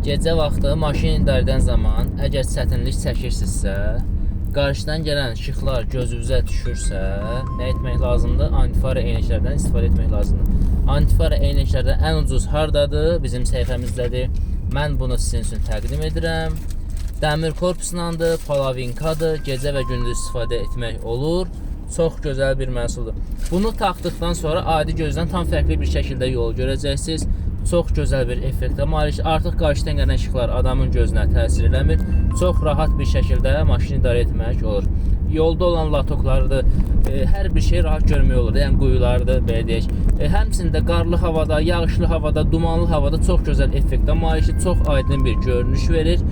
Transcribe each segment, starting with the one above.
Gecə vaxtı maşın idarədən zaman əgər çətinlik çəkirsinizsə, qarşıdan gələn işıqlar gözünüzə düşürsə, nə etmək lazımdır? Antifara eynəklərdən istifadə etmək lazımdır. Antifara eynəklərdən ən ucuz hardadır? Bizim səhifəmizdədir. Mən bunu sizin üçün təqdim edirəm. Dəmir korpuslandır, palavinkadır, gecə və gündüz istifadə etmək olur. Çox gözəl bir məhsuldur. Bunu taxdıqdan sonra adi gözdən tam fərqli bir şəkildə yol görəcəksiniz. Çox gözəl bir effektə malik. Artıq qarşıdan gələn işıqlar adamın gözünə təsir eləmir. Çox rahat bir şəkildə maşını idarə etmək olur. Yolda olan latoklardır, hər bir şey rahat görmək olur. Yəni quyulardır, belə deyək. Həmçində qarlı havada, yağışlı havada, dumanlı havada çox gözəl effektə malikdir. Çox aydın bir görünüş verir.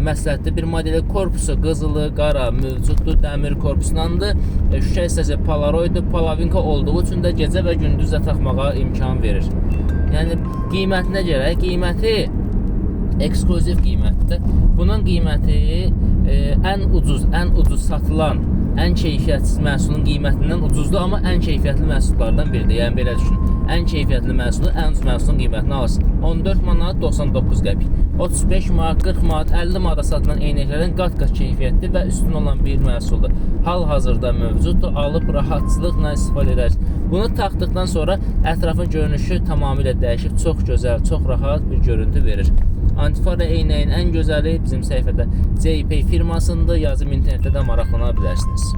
Məsləhətli bir modeli, korpusu qızılı, qara mövcuddur, dəmir korpuslandır. Şüşə hissəsi polaroiddir, palavinka olduğu üçün də gecə və gündüz də taxmağa imkan verir. Yəni qiymətinə görə, qiyməti eksklüziv qiymətdir. Bunun qiyməti ən ucuz satılan, ən keyfiyyətsiz məhsulun qiymətindən ucuzdur, amma ən keyfiyyətli məhsullardan biridir. Yəni belə düşünün. Ən keyfiyyətli məhsulu ən ucuz məhsulun qiymətini alırsın. 14 manat 99 qəpik. 35 manat, 40 manat, 50 manata satılan eynəklərin qat-qat keyfiyyətli və üstün olan bir məhsuldur. Hal-hazırda mövcuddur. Alıb rahatçılıqla istifadə edərsiniz. Bunu taxdıqdan sonra ətrafın görünüşü tamamilə dəyişib, çox gözəl, çox rahat bir görüntü verir. Antifara eynəyin ən gözəli bizim səhifədə JP firmasındır. Yazıb internetdə də maraqlana bilərsiniz.